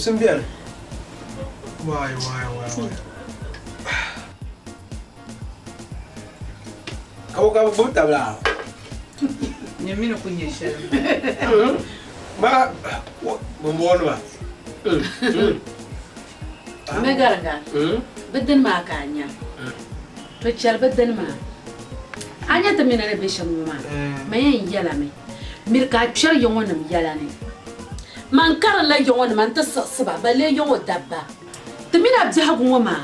Busun biyan. Why. Kau buta bla. Nyamino kunyesha. Ba bombon ba. Megarga. Bedden ma kanya. To char bedden ma. Anya ta minane bisham ma. Mayen yala me. Mirka char yongonam yala ne. Man kar la yongon man ta saba bale yongo dabba. Ta mina abdi hagu ma.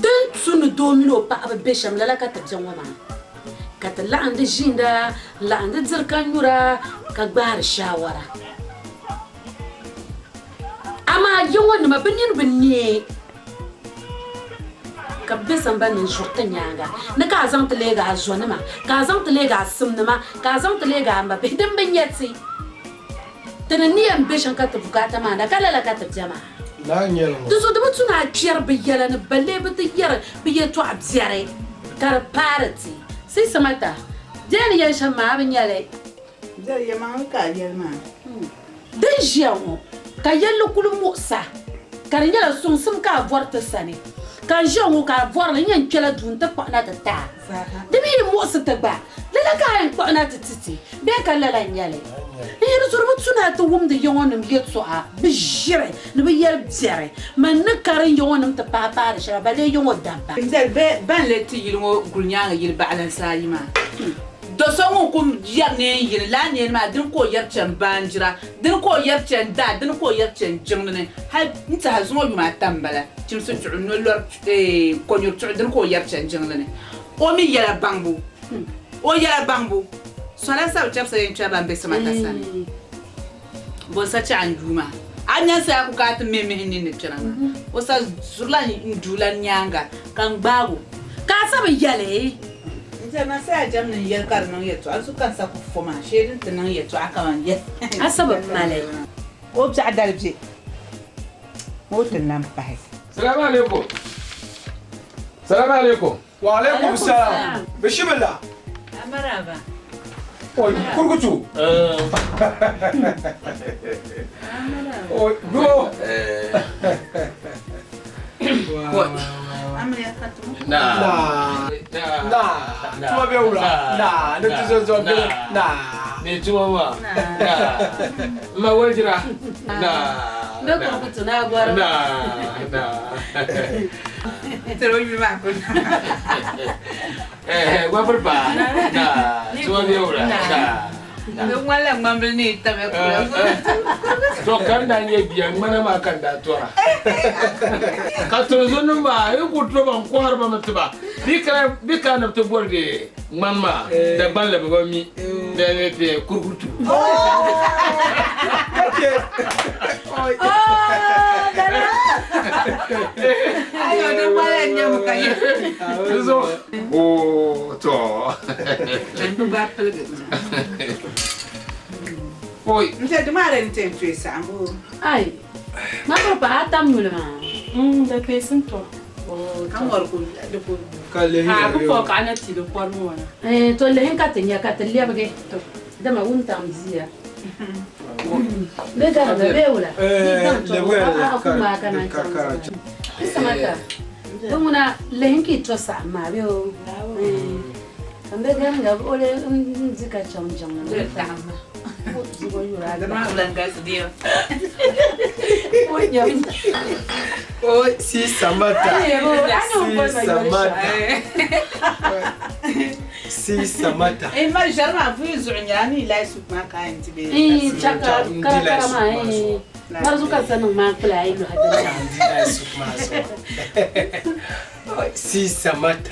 Dan sunu domino pa bisham la ka ta jango ma. Ka ta la ande jinda la ande zirkan yura ka gbar shawara. Ama yongon ma benin ka besan ban jurta nyanga na ka zan tlega zona ma ka zan tlega simna ma ka zan tlega ma be dan ban yatsi tana ni ambition ka ta bukata ma na kala la ka ta jama Na nyelo. to da mutuna kiyar biyala na balle ba ta yar biye to abzare kar party sai samata jani yan shan ma ban yale Dar ya ma ka yalma. dan jiyawo ka yallo kulum musa kar nyala sun sum ka vorta sani kan jongo ka vorla nyen kela dun ta kwana ta ta de mi mo se ta ba le la ka en kwana ta titi be ka la la nyale e resuru tsuna ta wum de yongonum yetso a bi jire ne bi yel jere man ne karin yongonum ta pa pa de shaba le yongo damba Inzel ban le ti yilmo gulnyanga yil ba'lan sayima. Do songo kum yarne yil la ne ma din ko yarchan banjira din ko yarchan da din ko yarchan jingne ha nta hazumo yuma tambala chimsu no lor ko nyor din ko yarchan jingne o mi yala bangbu o yala bangbu sona sa chapsa yin chaba mbe sama tasana bo sa cha anjuma anya sa ku ka me ni ne chana o sa zurla ndula nyanga kan bago ka saba yale Jana sai jam nan yar kar nan yato an su kan sa ku foma shedin tan nan yato aka man yar asaba malai ko ta adalje motin nan bai Salamu alaikum. Salamu alaikum. Wa alaikum salam. Bismillah. maraba Oi, kurkutu. Oi, go. amriya katu Nah. Cuma beula. Nah, nanti zo beula. Nah. Ni cuma ma. Ma wajira. be kurkutu na gwara terus mi ma ko Gua berpa. Cuma dia udah. no wala ngambil ni tabe ko To kan da ne biyan mana ma kan da tora. Ka to zunun ba yi kutro ban ko har ba mutu ba. Bi ka na to borde mamma da ban la ba mi da ne te kurkutu. Okay. Oi. ayo de wala nyam kay Zo. Oh, to. ndu ba pelge Oi. nte de mare ni tem pesa ambo ai maraba atam mulma da pesin to. kan war ko de ko Kale Ah, ku hiya. fo ka na ti do kwar mo wana. to le hen katenya katelle bage to dama wunta mzia be garba beula kuma kana isa mata dumuna le hen ki to sa ma beo kambe garanga ole nzika chonjong de tama zigo yura da ma ulan gas dio onya Oi, si samata. Si samata. ma jarma fu zunyani la su ma ka ntibe chaka kara ma marzuka sanin ma kula yi hadin Si samata.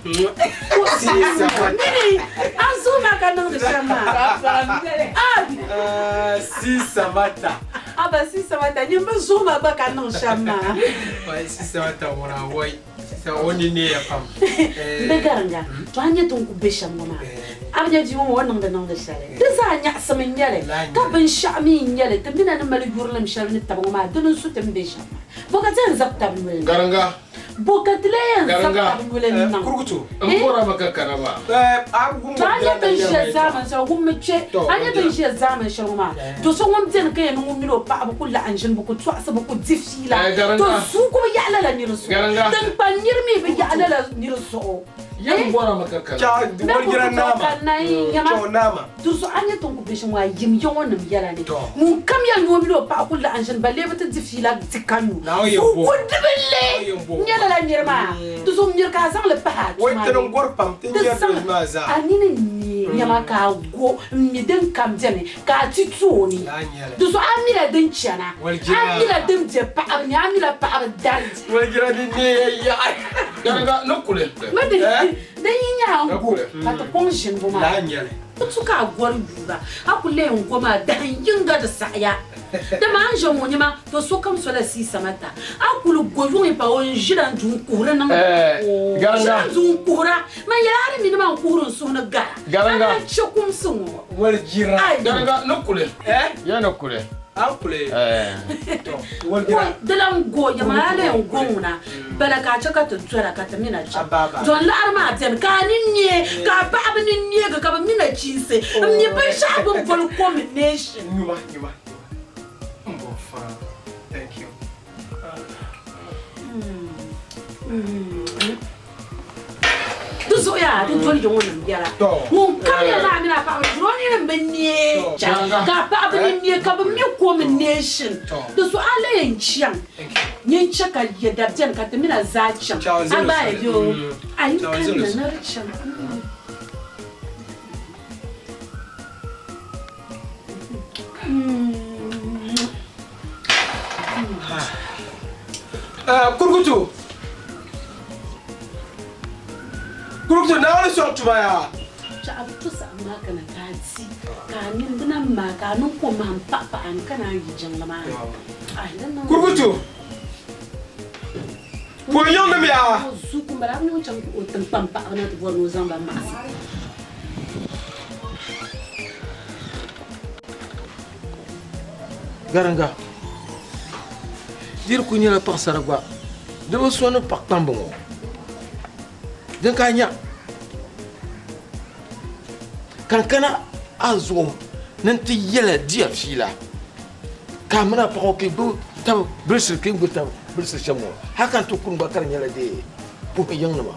Si samata. azuma kanan da shama Si samata. aba si samata nyimba zuma ba kanan shama Wai si samata wala wai. Sa woni ne ya fam. be garanga to anya tun ku be shama ma abnya ji mo wannan da nan da share da za nya samin yale ka ban shami yale ta mina na mali gurlam sharni tabu ma dunun su tan be shama boka zan zabta mun Garanga. bokatleyan Garanga. sabta wala nan Kurkutu. Mbora maka kanaba. Abu to anya tan shi zaman sa gumme ce anya tan shi zaman shi ma to so ngom ten kay no milo pa abu kullu anjin bu ku twa sa bu ku difila to su kuma ya alala ni rusu dan panir mi bi ya alala ni rusu Yan mbora maka kanaba. Cha wal giran nama. Nama. to so anya ton ku bishin wa yim yon wannan yara ne mun kam ya no milo pa kullu anjin balle bata difila tikanu ku dibille nyala la nyirma to so nyirka sang le pa Wai tan gor pam tin ya ma za. anini ni nyama ka go mi den kam jene ka tituni to so amira den chana amira den je pa amira pa dan Wal giran ni ya. Garanga nokule. ma de nya go ka to ponshin bo ma La nyale. to ka gor dura akule ngo ma dan yinga da saya da ma anje mo nyama to so kam so la si samata akulu gojo e pa on jiran du kura nan Garanga. du kura ma yara mi ma kurun so na ga Garanga. chokum sun Wal giran. Garanga nokule. Ya nokule. Ampule. Wal ko giran. dalan go ya ma ala en gona bala ka chaka to tsara ka ta mina cha don la arma ten ka ninye ka ba ba ninye ga ka ba mina chise mi ban sha ban fol combination Nyuma. Mbofa. Thank you. du so ya du tol yo wona yara mun kam ya na mina pa ro ni ben nie ka ba ba ninye ka ba mi combination du so ala en chiang nyen chaka ya da ten ka ta mina za chiang aba yo ai kan na richan Kurkutu. Kurkutu na wani so tuma ya. cha abu to sa ma kana tati ka min dina ma ka nun ko ma papa an kana yi jangla ma ai nan nan Kurkutu. Ko yon na ya. su ku bara mun can ko tan pampa na to bor zan ba ma Garanga. Dir kunya la paksara gwa. Dewa suanu pak tambongo. Dan kanya. Kan kana azum nanti yela dia fila. Kamera pa ko bu tam brisel king bu tam brisel chamo. Hakan to kun bakar nyala de. Pu yang nama.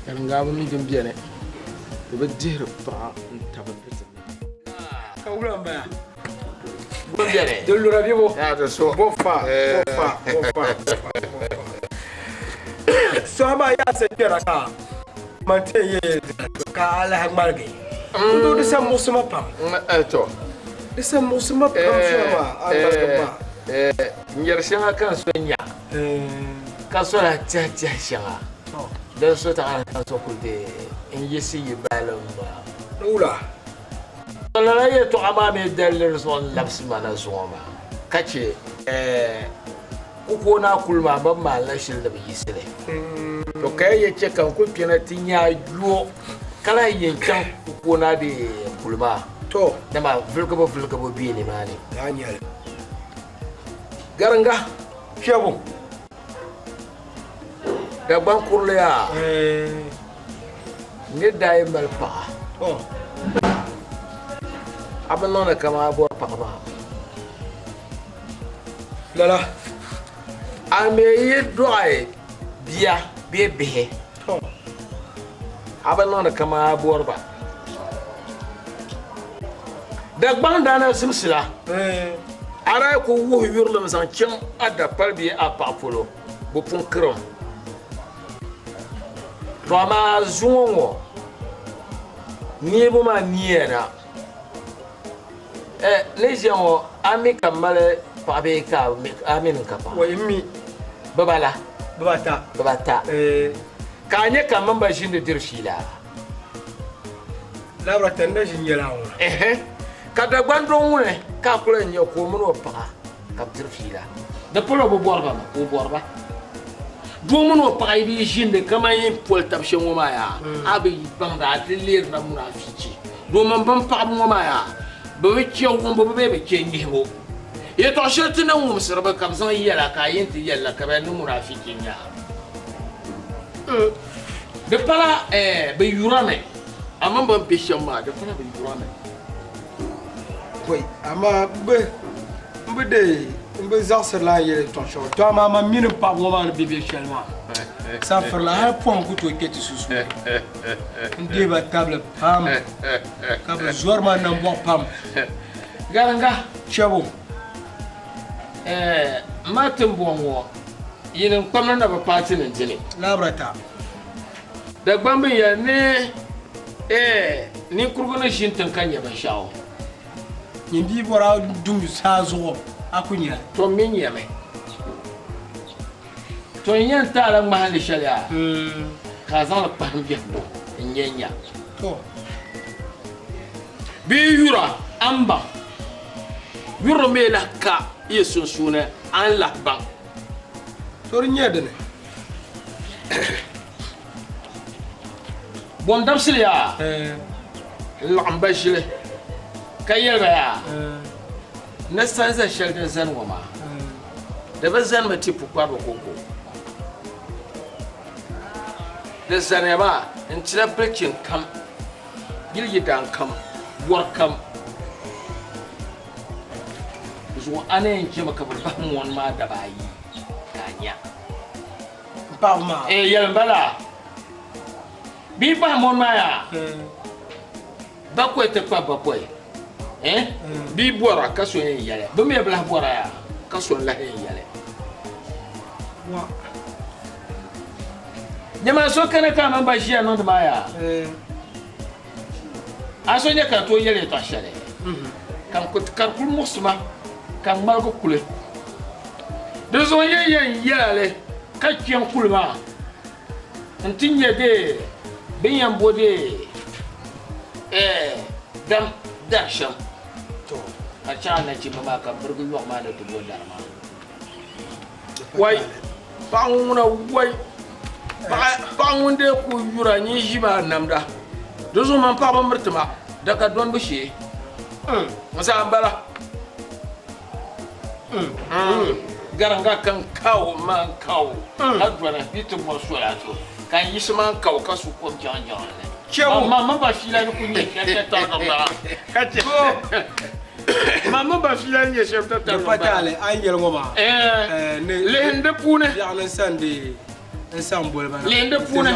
Garanga ba mi dem biene. Ba dir pa taban brisel. Kawulan ba. Biene. De lura vivo. Ya to so. Bofa. So ama ya se kera ka. Mante ye ka ala hagmarge. Ndo de sa musuma pam. To. De sa musuma pam so ma. Nyar shanga kan sonya. Ka so la cha shanga. Dan so ta kan so kulde in yesi yibalum. Lula. La ye to amame dalir son labs mana zoma. Kace uko na kulma ban ma la shil da bi sile. To kai ye ce kan ku pina tinya yo kala yin kan uko na de kulma. To. Da ma vulkabo bi ne mani. Daniel. Garanga Fiabo. da ban kurle ya ne dai mal pa abin nona kama abuwar pa ba Lala. Ame yi doye biya bihe abin nona kama abuwar ba da ban da na simsila ara ko wo yurlum san cin ada palbi a papolo bu pun krom to ma zuwo ni bu ma niera ne jewo ami kamale pabe ka amin kapa Wa yimmi babala babata. babata kanye kaman ba shin da dirshila Labra tanda jinyala wona. kada gbandon wune ka kula nye ko mun pa ka dirshila da polo bo borba ma ko borba do mun pa bi shin da kaman yin pol tabshin wo ma ya abi banda atlir na munafici do man ban pa mo ma ya ba wicce wo bo be ke nyiho ye to shirti nan mu sirba kam zan yala ka yin ti yalla ka ba ni munafikin ya de pala be yurame amma ban pishan ma de pala be yurame oui ama mbe zarse la yele ton show toi ma mine pas vraiment bébé chelma ça faire la point que tu es sous ndé ba table pam ka ba zorma na bo pam garanga chebo matin bonwo yin kwamna na ba party nan jini labrata da gbambe ya ne ni kurguna shin tankan ya ban shawo nyimbi bora dum sa zo akunya to min ya mai to yan ta ran mahalli shari'a ka zan la pam biya do nyanya to bi yura amba yura me la ka yesun suna an la ban to nyede ne bon damsil ya lamba shile kayel ba ya na sanza shelter zan wama da ba zan mati pukwa ba koko da zan ya ba in tira breaking kam gilgi dan kam war kam zo ana yanke maka babban wani ma da bayi kanya pas ma yel bala bi ba mon ma ya ba ko te pa ba ko bi bora ka so yen yale ba me bla bora ya ka so la yen yale wa nyama so kana ka man ba shi anon da ma ya aso nya ka to yele to shale kan ko kan kul musma kan mal ko kule de zo yen yale ka kiyan kulma antinye de binyan bode dam darsham to a cana ci ba ma ka burgu yo ma da tubo da ma wai ba nguna wai ba ngunde ku yura ni jiba namda dozo man pa ba murtuma daga don bushe masa ambala garanga kan kawo man kawo adwana bitu mo sola to kan yisman kawo kasu ko janjan chebo mama ba fila ni kunye kete ta ba kache mama ba fila ni chef ta de patale an yel ngoma le hende pune ya lan sande ensemble ba le hende pune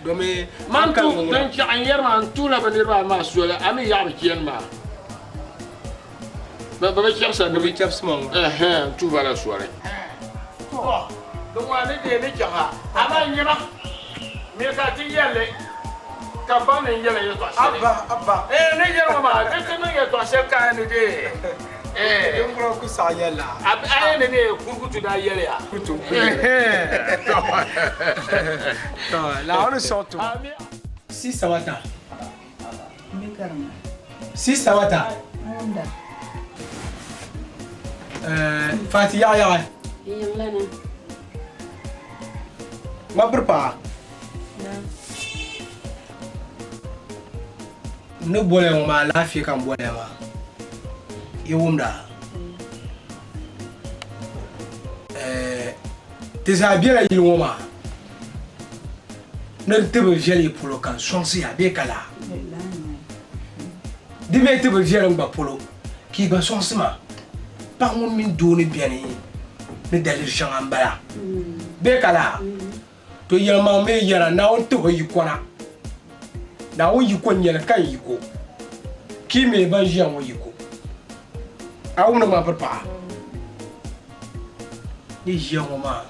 do me man tu dan ci an yer man tu la ba dirba ma sola ami ya ba kiyan ma ba chef sa do be chaps mo tu va la soirée donc on est des gens ama nyima me ka ti yele ka ba ne yele yo to abba ne yele ma ke ke ne yo to se ka ne de ngro ku sa yela ay ne ne kurkutu da yele ya kutu to la on sort si sawata si sawata Fati ya Yang lana. ma berpa ne bole ma lafiya kan bole ma iwumda tisabira yilwoma ne tebe jeli polo kan sonsi abe kala dime tebe jeli ngba polo ki ba sonsi ma pa mun min doni biani ne dalir jangan bala be kala to yelma me yara na on to yikona na on yikon yela kan yiko ki me ban jian on yiko awuna ma papa ni jian o ma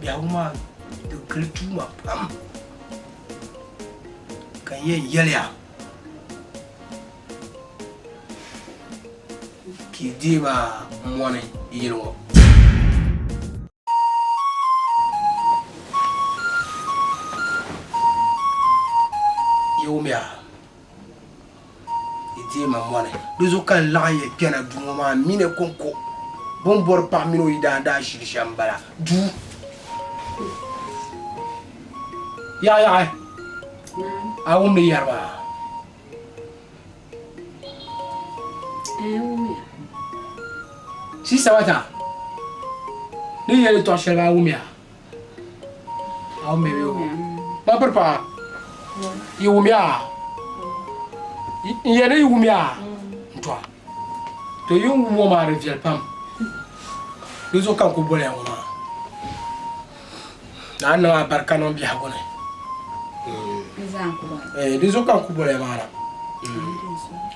bi awuma de kretu ma pam kan ye yelia ki diba mone yiro yomia iti ma mone dozo kan la ye kena du ma mine konko bon bor pa mino ida da shiri shambala du ya awum ni yarba Umia. si sabata ni yele to shela wumia aw me yo ba perpa yumia yele yumia toi to yung mo ma reviel pam dozo kan ko bole mo na na barka non bi hagone dozo kan ko bole mara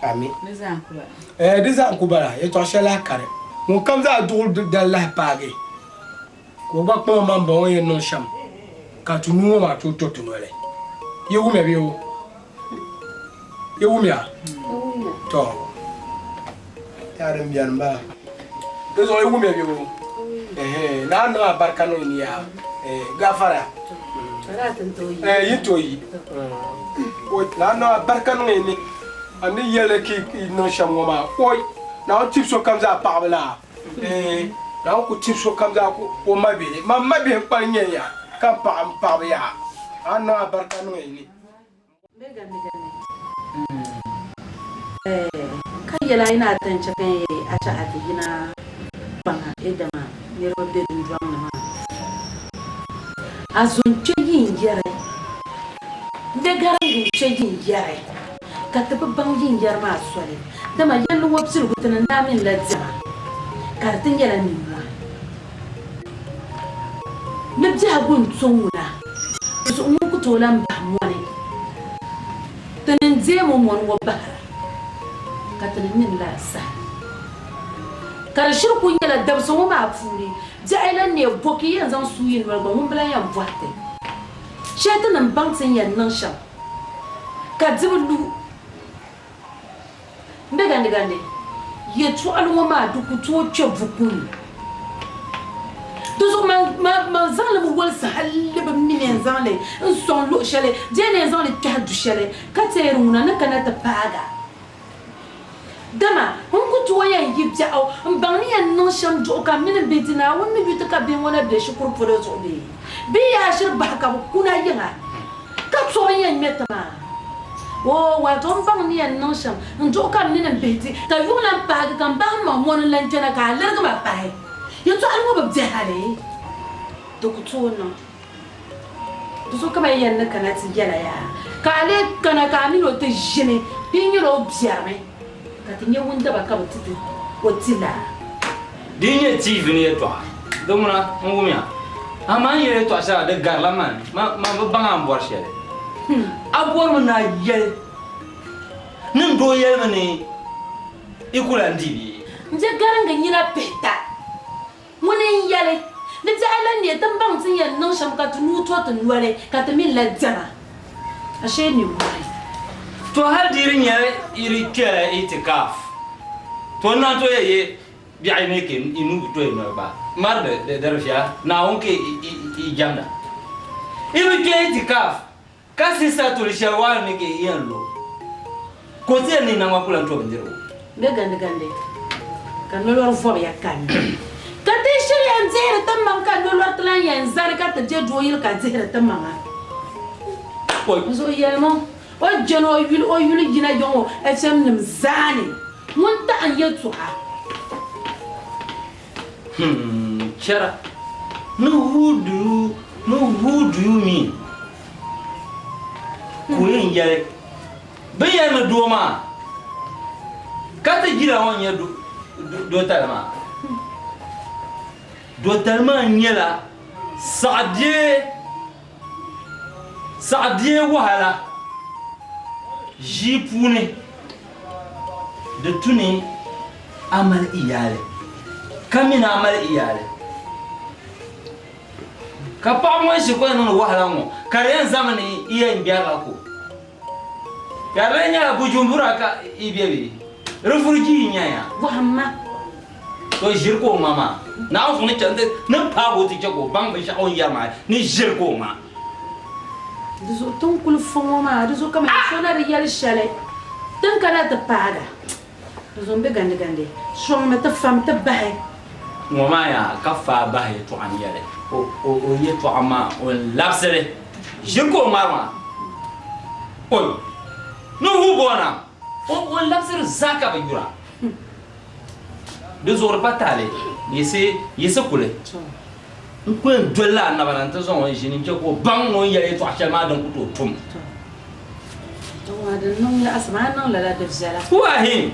ami dozo ko bala e to shela kare mo kam za dul de la page ko ba ko man bon yen non sham ka tu nu ma to nole yewu me bi yewu mi a to yaram biyan ba dozo yewu me bi na na barka no ni ya gafara yitoyi o na na barka no ni ani yele ki non sham ma oy na tip so kam za pa bala na ko tip so kam za ko mabele mabele pa nyenya ka pa ya ana barka no ni kan yala ina tance kan a ta adigina bana edama yero de ndwang na azun cheyin yare de garan cheyin yare ka ta babban yin yar ma swale dama yallu wabsir gutana namin lazima kartin yala ni ma nabja gun tsunguna su mun ku tolan ba mone tanin zemu mon wa bahara katanin min la sa karshir kun yala dabso ma furi jailan ne boki yanzan suyin warba mun blan yan boate shaytanan bangtin yan nan sha ka zibulu gande ye tu alwa ma duku to chevukun dozo ma zan le wol sa halle ba min zan le son lo shale je ne zan le ta du shale ka teruna na kana ta paga dama hun ku to yan yibja au mbani yan non sham do ka min betina won mi bitu ka bin wona be shukur podo so bi ya shir ba ka kuna yanga ka so yan metama o wa ton bang ni yan non sham ndo ka min beti ta yuna paga kan ba ma mon lan jana ka lerga ma pai yo to almo ba jahale to ku to no to so kama yan na kana ti yala ya ka le kana ka mi no te jene bin yo biarme ka tinye wunda ba ka butiti otila dinye TV ni to domuna ngumya aman yele to asa de garlaman ma banga mbor shele abor na yele nin do yele ni ikula ndibi nje garanga nyina peta munin yele ni jala ne tan bang tin yan no sham ka tunu to tun wale ka tamin la jana ashe ni mai to hal dirin ya iri kela itikaf to na to ye bi ay ne ke inu to no ba mar de darfiya na onke i jamna iri ke itikaf kasi sa to shawa ne ke yanlo ko te ni na makula to ndiro gande kan lolo fo ya kan ka te shiri an zehra tamman kan lolo tlan yan zar ka ta je doyil ka zehra tamman ko zo yelmo o jono o yuli jina jongo fm nim zani mun ta an yetu ha chara no who do you mean ko yin yare bayan do ma ka ta jira won ya do talma nyela saadie wahala jipune da tuni amal iyale kamina amal iyale ka pa mo shi ko non wahala mo kare zamani iya mbiya ko ya renya bujumbura ka ibebe refurji nyaya wahamma to jirko mama na o funi chande na pa go ti jago bang be sha on yama ni jirko ma dizo ton kul fongo ma dizo kama sona riyal shale tan kana ta paga dizo mbe gande shong ma ta fam ta bahe mama ya ka fa bahe to an yale o ye to ama o lapsere jirko marma o no hu bona o lapsere zaka be jura de zor patale yese kule ko dolla na bananta zon jini ko bang no ya to achama dan ko tum to wa da non la asma non la de zala wa hin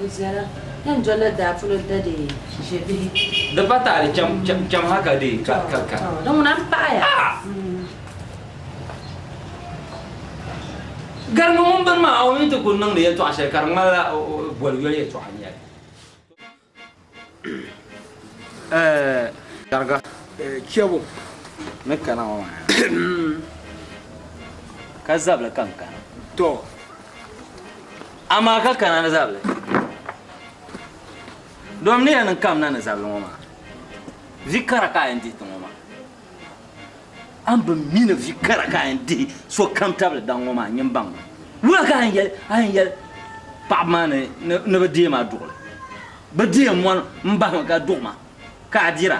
zala yan jolla da fulo da de jebi da patale cham haka de ka don nan pa ya garma mun ban ma awin to kun nan da ya to ashe karma la bol yo ya to hanya Darga. Kiyabo. Me kana wa. ka zabla kanka To. amma ka kana na zabla dom ne nan kam na zabla mama zikara ka indi to mama an ba mina zikara ka indi so kam tabla dan mama nyim bang wa ka an yel pa ma ne ba die ma dole ba die mo mbang ka doma ka dira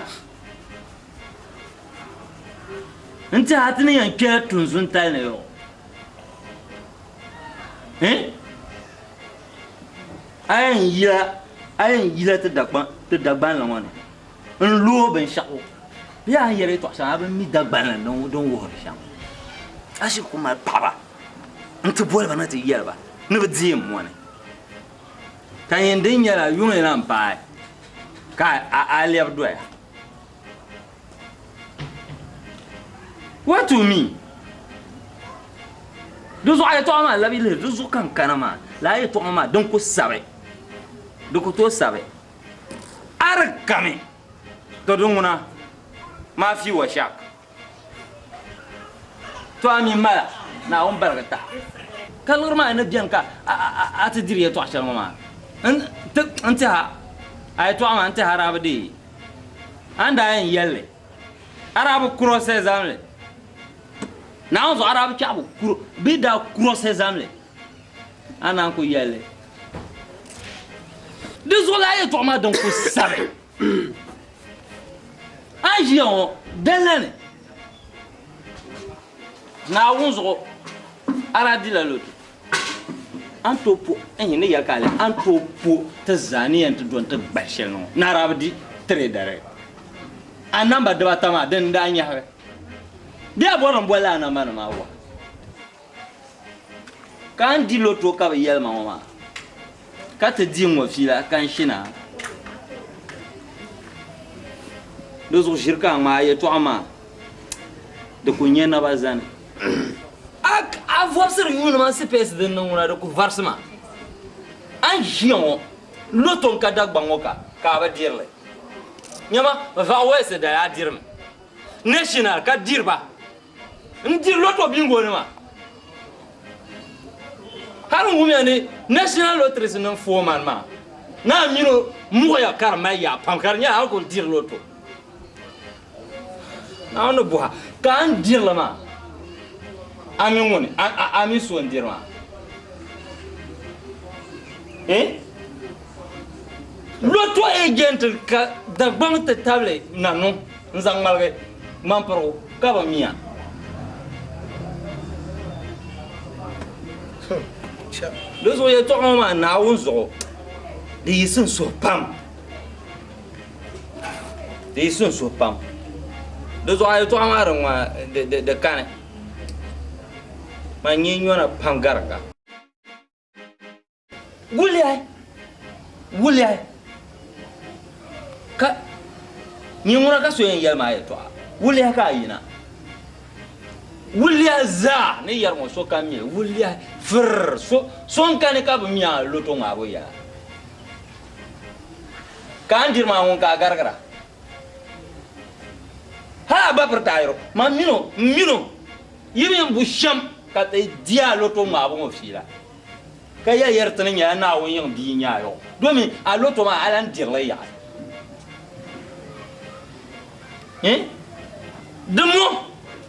nti hatini yan kɛ tunzun tal ne yo ayen yila te dagban la ngone en lo ben shako ya yere to sa ben mi dagban la don wo sham ashi kuma papa nti bol bana te yelba ne ba dim mone kan yen din yara yune nan pa ka aliyab doya what to me dozo ay to ma labi le dozo kan kanama la ay to ma don ko sabe do ko to sabe ar kame to dunguna ma fi wa shak to ami mala na on barkata kalur ma na biyan ka ata diriya to ashar ma anta ay to ma anta harabdi anda yan yalle arabu cross examle na on arabu chabu bida cross examle ana ko yalle désolé ay to ma donc ko sabe ajion delene na wonzo aradi la loto antopo enye yakale antopo te zani ent don te bashel no na rabdi trader anamba de batama den danya ha dia bonon bola na mana mawa kan di loto ka yel mama ka te di mo fila kan shina dozo shirka ma ya to ama de kunye na bazan a vobser yuna ma CPS de nuna de ku varsma an jion loton ka dagbangoka ka ba dirle nyama va wese da ya dirme national ka dirba ndir loto bingo ne ma haru ngumya ne national lottery nan foman ma na mino moya karma ya pankar nya ha ko dir loto na ono buha kan dirla ma ami ngone ami so ndirma loto agent ka da bang te table nanu nzang malge mamparo ka ba mia dozo ye to ma na wonzo de yisun so pam dozo ay to amara ma de kane ma nyi nyona pangarga wuliay ka nyi ngura ka so yen yalma ay to wuliay ka yina wuliya za ne yar mo so kamye wuliya fr so kan ka bu miya loto ngabo ya kan dir ma won ka gargara ha ba pertairo ma mino yimi bu sham ka te dia loto ngabo mo fila ka ya yar tan nya na won yin bi nya yo domi a loto ma alan dirle ya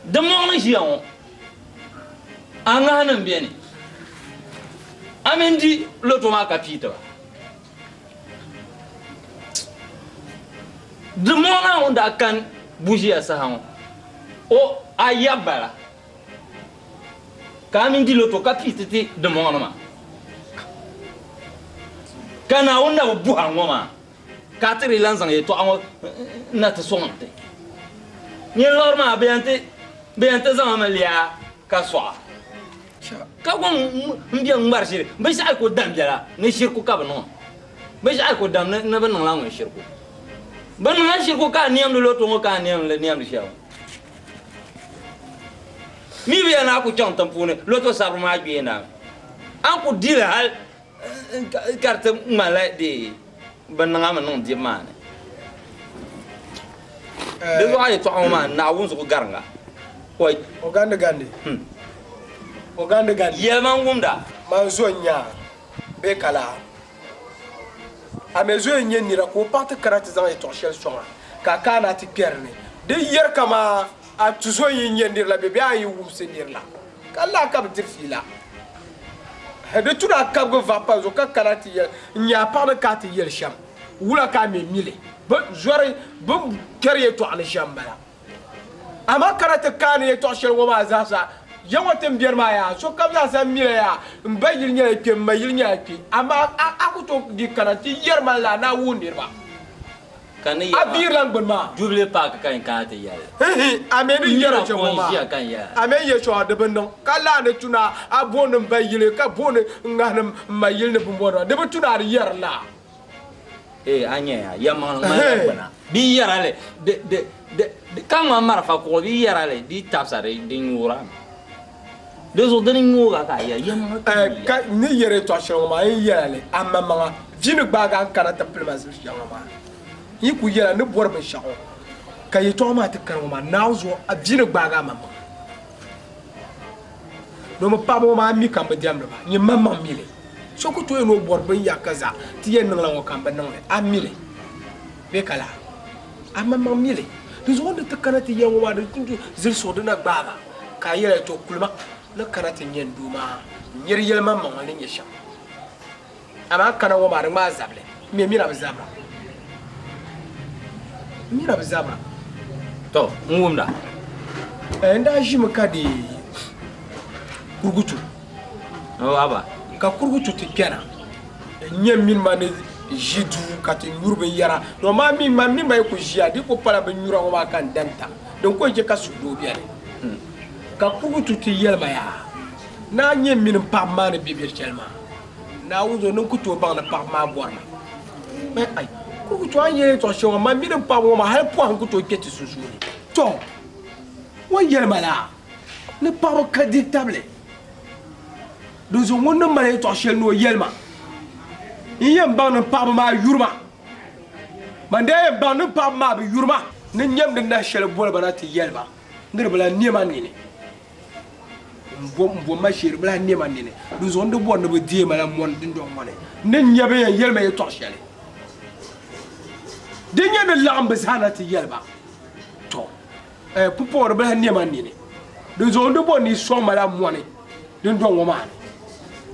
de mo na jion anga nan biene amendi loto ma kapita de mo na onda kan bougia sa han o ayabala kamindi loto kapita ti de mo na ma kana onda buha ngoma katri lanzang ye to ango na ta sonte ni lorma bente zama malia ka so ka gon mbiang marshir be sa ko dam jara ne shirku ka bano be sa ko dam na ban la ngo shirku ban na shirku ka niam lo to ngo ka niam le niam shaw mi bi na ku chon tampune lo to sabru ma bi na an ku dira hal carte mala de ban nga ma non di man de lo ay to ma na won su garanga koy o gande o gande ye man gumda man zonya be kala a me zo nyen ni ra ko parte karate zan e to shel songa ka kana ti perne de yer kama a tu zo nyen dir la be be ayi wu se dir la kala ka dir fila de tout la ka go va pas zo ka karate yer nya pa de ka ti yer sham wula ka me mile ba jore ba kariye to ala sham bala ama karate kan ye to shel wo ma za sa yawa tembiyar ma ya so kam za san mile ya mbayil nya ke mayil nya ke ama akuto di karate yer ma la na wundir ba kan ya abir lan bon ma double pack kan ka ta ya ameni yer che wo ma kan ya amen ye so de bendon kala ne tuna abon mbayil ka bon nganam mayil ne bumbo de tuna yer la anya ya man bana bi yarale de kan ma marfa ko bi yarale di tapsare di ngura de zo de ngura ka ya man ka ni yere to shiro ma yarale amma ma jinu gbaga kana ta plemas shiro ma yi ku yara ne bor ben shiro ka yi to ma ta kan ma nauzo a jinu gbaga ma no ma pabo ma mi kan ba diam ba ni mamma mile soko to no bor ben yakaza ti yen ngala ngo kamba nang amile be kala amma mamile to zo de takanati yen wa de kuntu zil so de na baba ka yele to kulma na kanati nyen duma nyer yel mamma ngale nyesha ama kana wo ma de ma zable mi mira bazabra to ngumda nda jima kadi kurgutu aba ka kurgutu ti kena nyem min mane jidu kati nyurbe yara no ma min mai ko jia di ko pala be nyura ko ma kan danta don ko je ka su do biare ka kurgutu ti yelma ya na nyem min pa ma ne bibir chelma na wuzo non ko to ba na pa ma borma mais ay kurgutu an yele to showa ma min pa mo ma hal po an ko to keti susu to won yelma la ne pa ko kaditable dozo wonna mane to shel no yelma yem ba no pa ma yurma mande ba no pa ma be yurma ne nyam de na shel bol bana ti yelma ndir bala niema nini mbo ma shel bala niema nini dozo ndo bo no be die mala mon din do mone ne nyabe yelma ye to shel de nyame lambe sana ti yelma to pupo bala niema nini dozo ndo bo ni so mala mone din do ngomane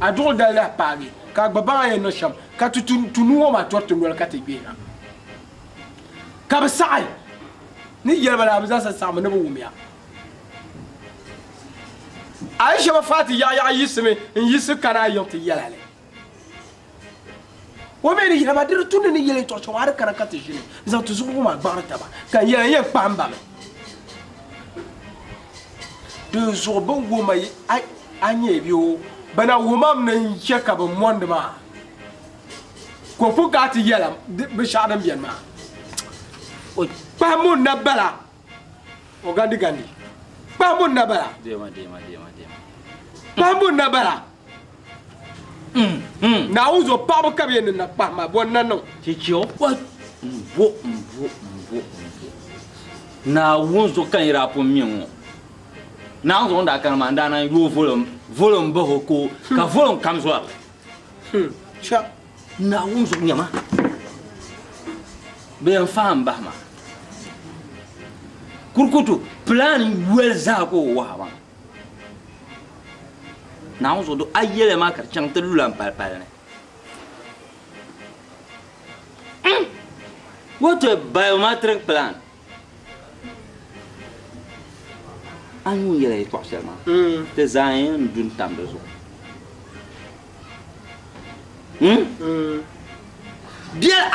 adol dala pagi ka baba ye no sham ka tunu wo ma tortu no ka te bina ka ba sai ni yelba la ba sa sa ne bo wumiya aisha ba fati ya yisme yisu kana yonti yelale wo me ni yelba dir tunu ni yele to war kana ka te jini za tu zugu ma barata ba ka ye pamba me de zo bon wo mai anye biyo bana wumam nan yaka ban monde ma ko fukati yelam be shadam bien ma o pamun na bala o gandi pamun na bala dema pamun na bala na uzo pabo kabien na pa ma bon nan no chicho what mbo na wonzo kan ira po mienwo na uzo nda kan ma ndana yo volum bo ko ka volum kam zo cha na wonzo nyama be fam bahma kurkutu plan wel za ko wa na wonzo do ayele ma ka chang te lulam pal ne what a biometric plan anu yele to selma te zain dun tam de zo biya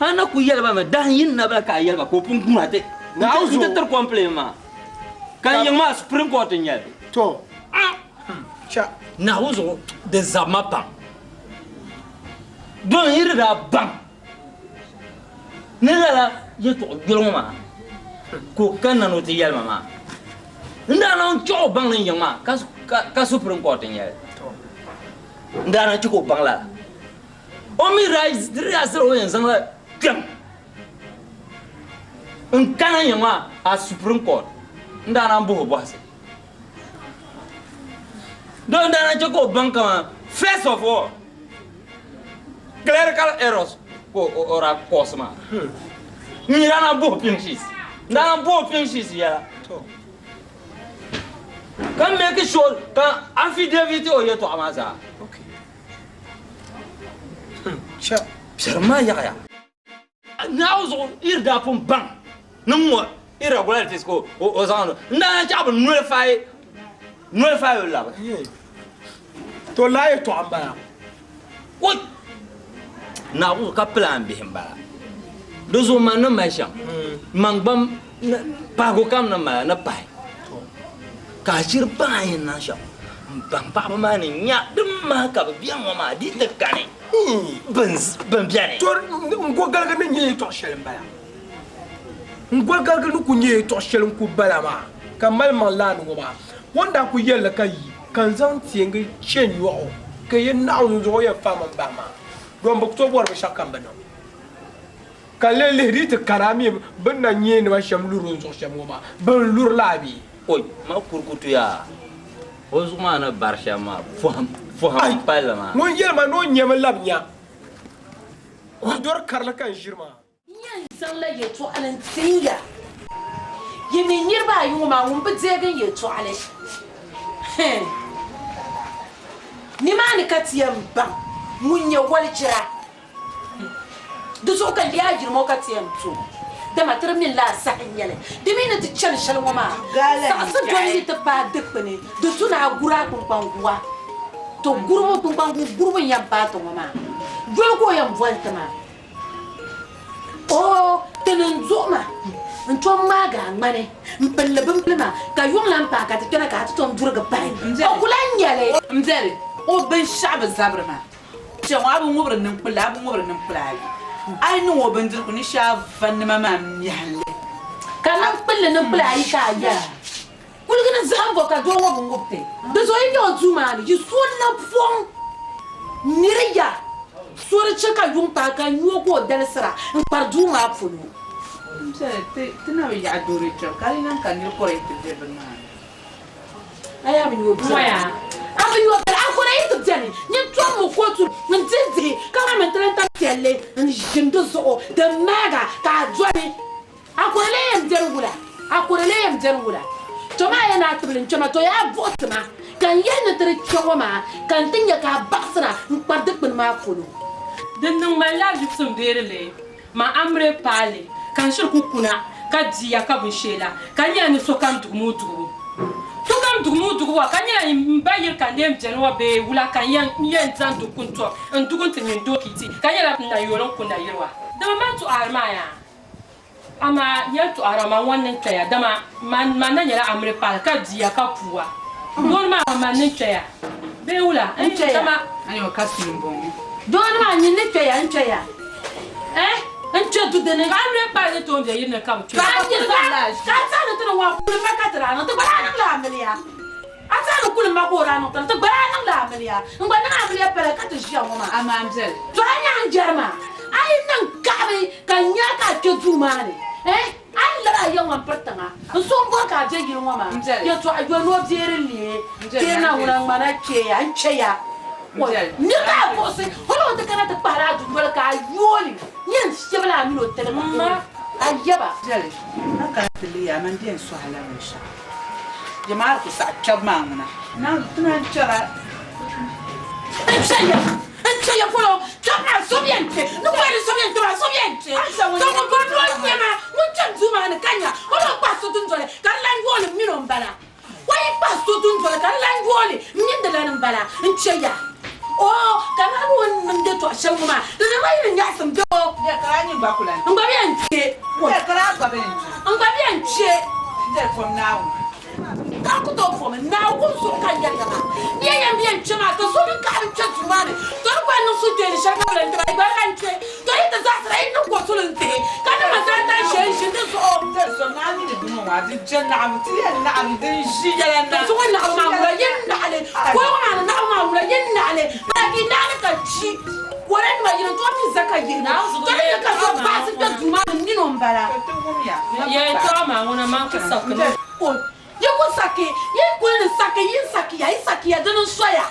ana ku yelba ma dan yin na ba ka yelba ko pun kuna te na uzu te ter complema kan yang ma Supreme Court nyel to cha na uzu de zama pa don yira bang ne la ye to giloma ko kan na no te yelma ma nda na cho bang ni yang ma ka Supreme Court nyel nda na chi ko bang la Omi rise, there is a way and some like them. Unkana yama a Supreme Court. Ndanambo was it. Don't Joko Banka, first of all, clerical errors or a cosma. Mirana Bo pinches. Nana Bo pinches, yeah. Come make it sure, can affidavit or yet to Amaza. cha Sharma ya. Now so irda pum bang. No more irregularities go ozano. Na job nullify la. to laye to amba What? Na wo ka plan bi himba. Dozo man na masha. Mangbam pa go kam na ma na pai. Ka shir pai na sha. Bang pa ma ni nya dum ma ka bi ma di te kane. Ben bien. to ngo galga na nyi to shelen bala ngo galga nu ku nyi to shelen ku bala ma kamal man la nu ma wanda ku yella kai kan zan tienge chen yo ke yen na nu zo ya fama ba ma don bok to bor be shakam bano kale le rit karami ben na nyi ni ma sham lurun zo sham ma ben lur labi Oi, ma kurkutu ya. Ozuma na barsha ma foham pala ma. mon yelma no nyem labnya o dor karla kan jirma Yan zan la ye to alan tinga. Ye me nirba yu ma mun bi zegan ye to ale. Ni ma ni katiyam ban mun ye waljira. Du so kan ya jirmo katiyam to. Da matar min la sahin yale. Di min ti chan shalwa ma. Sa sa joni ta pa dukne. Du tuna gura kun banguwa. To gurmo tun bangu gurmo yam pa to mama. Jol ko yam volta ma. Oh, tenen zoma. Ntom maga ngane. Mpelle bimplema ka yung lampa ka tikena ka tom durga pai. O kulan yale. Mzere, o ben shaba zabra ma. Chewa abu ngobra nampula, abu ngobra nampula. Ai no o bendir ko ni sha fan mama miyalle. Kana mpelle nampula yi ka ya. Kulgina zambo ka do ngo ngopte. Do so yi o zuma ni yi so na fon. Niriya. Sori cheka yung ta ka nyoko delsra. Mpardu ma fulu. Mzere, te na ya dori cho. Kali nan kan yo correct de ben ma. Aya mi yo Moya. Abi yo ta akora yi tjani. Ni to mo ko tu ntinti ka ma mentrenta tele ni jindo zo de maga ka jwani. Akora le yem jerugula. Akora le yem jerugula. Choma ya na tubulin choma to ya votma. Kan yen tere choma kan tinya ka baksra mpardik bin ma fulu. Den nung mala jipsum derele. Ma amre pale. Kan shir kukuna. Ka diya ka bunshela. Kan ya ni sokam dugumu dugu. Sokam dugumu dugu wa. Kan ya ni mbayir kan dem jenwa be wula kan ya zan dukunto. Ndukunti ni ndokiti. Kan ya na yoron kuna yirwa. Dama man tu arma ya. Ama ya tu arama wannan taya. Dama man na yara amre pale. Ka diya ka puwa. Don ma man taya. Be wula. Dama. Ayo kasim bon. Don ma ni ne tya ya. Nche du dene amre pale to nje yirne kam tu. ka sa na tana wa kulu ma ka tara na to bara na la ameliya. Asa na kulu ma ko ra na to bara na la ameliya. Ngba na ameliya pele ka to jia mo ma. Ama mzere. To anya jarma. Ai nan gabe ka nya ka ke du ma ne. Ai la ra yo wan pertanga. So ngo ka je yir mo ma. Ye to ayo no jere li. Ke na wona ngana ke ya nche ya. Ni ka ko se holo de kana ta para du bol ka yoli. Nyen shebla mi no tele ma. Ayaba. Mzere, na kan tili ya man den so hala man sha. Jama'ar ku sa chab mangna. Na tuna chara. Anche polo, torna soviente. Non vuoi soviente, ma soviente. Sono con noi ma non c'è zuma ne cagna. Ora passo tunzole, carlanguole mi non bala. Wai passo tunzole, carlanguole mi ndela non bala. Anche ya. Oh, kana won nan de to shal ma da mai ne ya sam do de kara ni ba kula ngba bi anche de kara ba ben ngba bi anche de from now ka ku to fo me na ku so ka ya ya ye ya bi anche ma to so ka anche tumane to ko no su de ni shaka bla ntra ba anche to ita za sra ino ko so lente ka na ma ta she de so na ni de mo wa di janna am ti ya na am de shi ya na so na ma wala yin na ale ko ma na ma wala yin na ale ba ki na ka chi Warren ma yino to mi zaka yina to ni ka so ba se ta duma ni no mbara to mo ya ye to ma wona man ka sakna o ye ko sake ye ko ni sake yin sake ya dano soya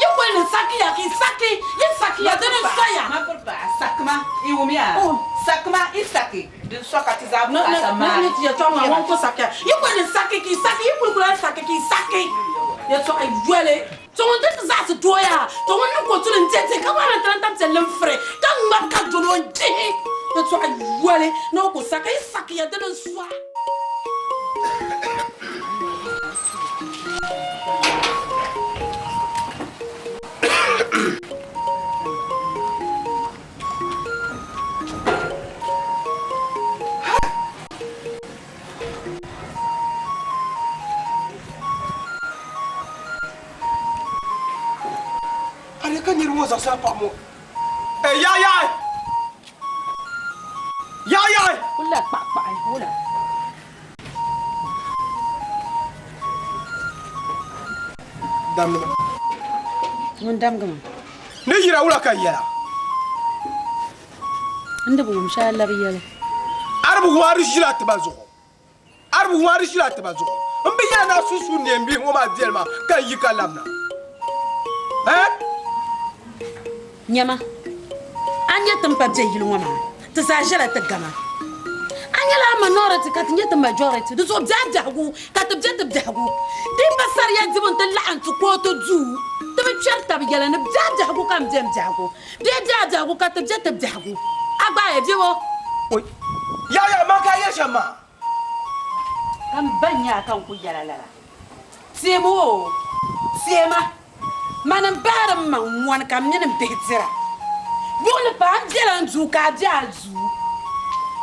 ye ko ni sake ya ki sake yin sake ya dano soya ma por ba sakma I wo mi ya sakma I sake de so ka ti za no ma ni ti ya to ma won ko sake ye ko ni sake ki sake ye ko sake ki sake ye to ai vuele to on te za se doya to on ko to ntete ka ba na tanta tele mfre ka ngba ka jolo nti ye to ai vuele no ko sake ya dano soya Ale ka nirwo za sa pa mo. Ya. Ula pa ula. Damna. Mun dam gama. Ne yira wula ka yala. Inda bu insha Allah biyala. Arbu wari shila tabazo. Mbi yana susu ne mbi ngoma dielma kan yika lamna. Nyama. Anya tampa je yilu ngoma. Ta sa jara ta gama. Anya la minority ka tinya ta majority. Du so jajagu ka ta jajagu. Din basar ya jibun ta la'antu ko to ju. Ta bi charta bi yala ne jajagu kam jem jagu. De jajagu ka ta jajagu. Agba e jewo. Oi. Ya maka ya shama. Kan banya kan ku yala la. Semo. Sema. Manan baram man wan kam nyen mbetira. Wole ba jela nzu ka jazu.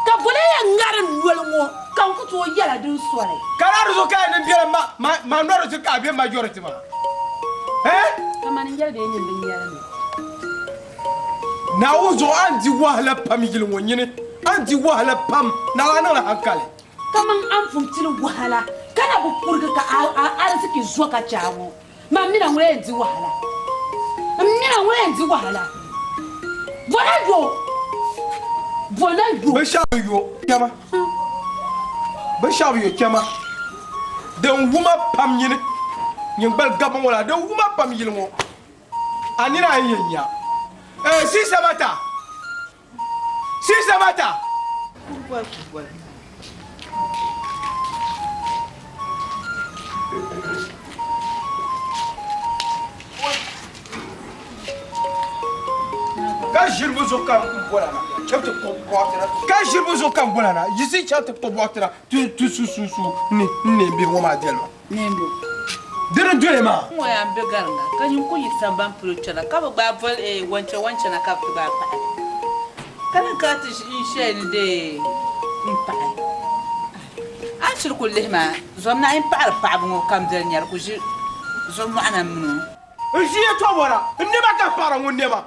Ka vole ya ngara nwelmo kan ku to yala din sore. Kararu zo ka ne biela ma noro zo ka be majority ma. Kama ni yala de nyen bin yala ne. Na wuzo andi wahala pam yil wonyene. Andi wahala pam na la hankale. Kaman an fumtini wahala kana bu purga ka arziki zuwa ka chawo. Ma mina ngwe ndi wahala. Voilà yo. Bashabu yo kema. Den wuma pam yini. Nyimbal gabon wala den wuma pam yini mo. Anira yenya. Si sabata. Ka jirbu zo kan bolana chapte ko boatera ka jirbu zo kan bolana yisi chapte ko boatera tu su ne bi woma delma nembo dere dema mo ya be garanga kanyu ko yitamba mpro chana ka ba vol wancha na ka ba pa kana ka ti sheni de mpa ashir kulli ma zomna in pa mo kam del nyar ko ji zomma ana mno jiye to bora ne ba ka para ngonne ma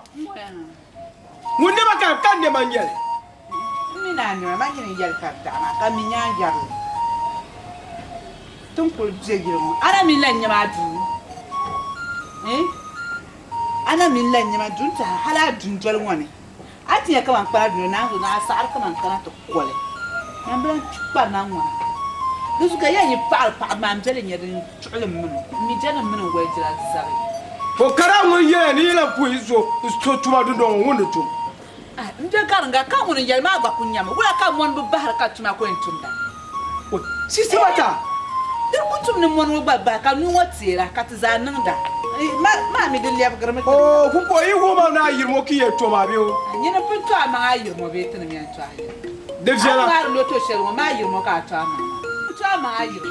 Munde baka kande manjel. Mina ni ma ngini jel karta ma ka mi nya jaru. Tum ko jegiro mo. Ana mi la nyama du. Ana mi la nyama du ta hala dun jol woni. Ati ya ka wan para du na zo na sar ka man kana to kole. Yamba pa na ngwa. Dusu ka ya yi pa ma mjele nyere chule mun. Mi jele mun ngwe jira sare. Ko kara mo ye ni la puizo sto tuma du don wono tum. Nje karanga ka mun yel ma ba kunyama wala ka mon bu bahar ka tuma ko entunda O si sabata. dir kutum ni mon ba ba ka nu watira ka tzanin da ma mi dil yab garma O pupo yi wo ma na yirmo ki ye to ma be o. ni na pinto ama ayir mo be tin mi anto ayir De viala. Amar loto shel mo ma ayir mo ka to ama to ama ayir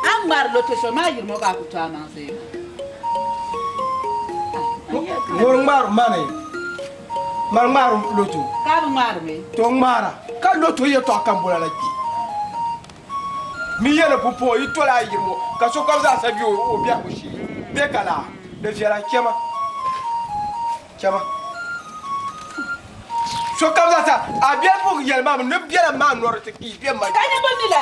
Amar loto shel ma ayir mo ka to ama se Ngor mane. Mar loto. Ka marme. To mara. Ka loto ye to akambola la ki. Mi yele popo ito la yimo. Ka so comme ça bi o bien aussi. Be kala. De fiera chema. So comme ça a bien pour yele mam ne bien ma norte ki bien ma. Ka nya bonni la.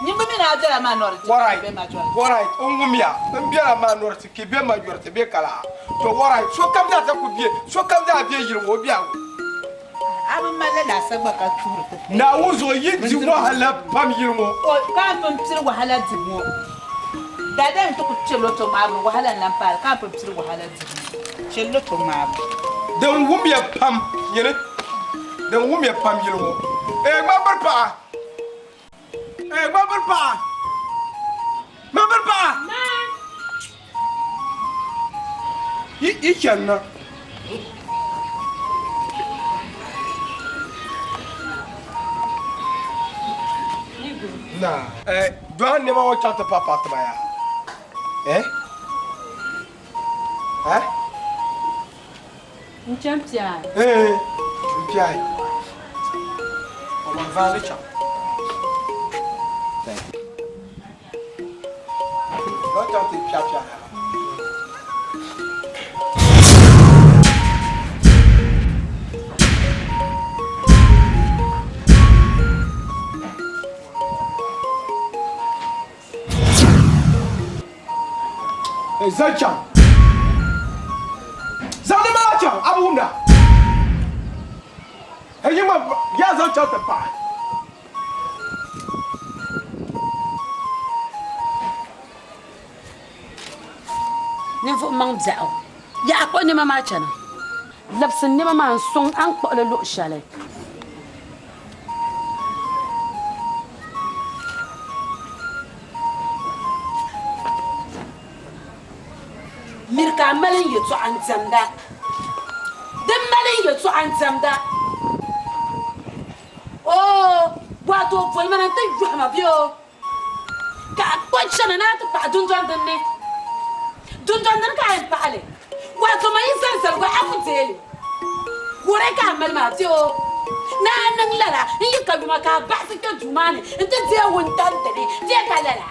Nyimba mina ajara ma norte. Warai. Ongumia. Bien ma norte ki bien ma jorte be kala. To warai. So comme ça ku bien. So comme ça bien yimo bien. Abu mala la sabba ka turu. Na wuzo yidi wahala pam yimo. O ka pam pir wahala dimo. Dada to ku chelo to mabu wahala nan par ka pam pir wahala dimo. Chelo to mabu. Dan wumya pam yene. Dan wumya pam yimo. Mabar pa. Mabar pa. I kenna. Na, doan ne ma wa chata papa tma ya. Champion. Mpiai. On va vale cha. Lo chata pia. Zalcham. Zalcham, abunda. Hey, ya zalcham te pa. Nyefo mang zao. Ya ko ni mama chana. Lapsin ni mama song ang ko le lo shale. Mirka malin yetu an zamda. Den malin yetu an zamda. Oh, wato foi mana tan juhma biyo. Ka kwachana na ta pa dunjon danne. Dunjon dan ka en paale. Wato mai zarzal go akutele. Kore ka mal ma biyo. Na nan lala, yi ka duma ka ba su ke jumane. Inte je wontan dane, je ka lala.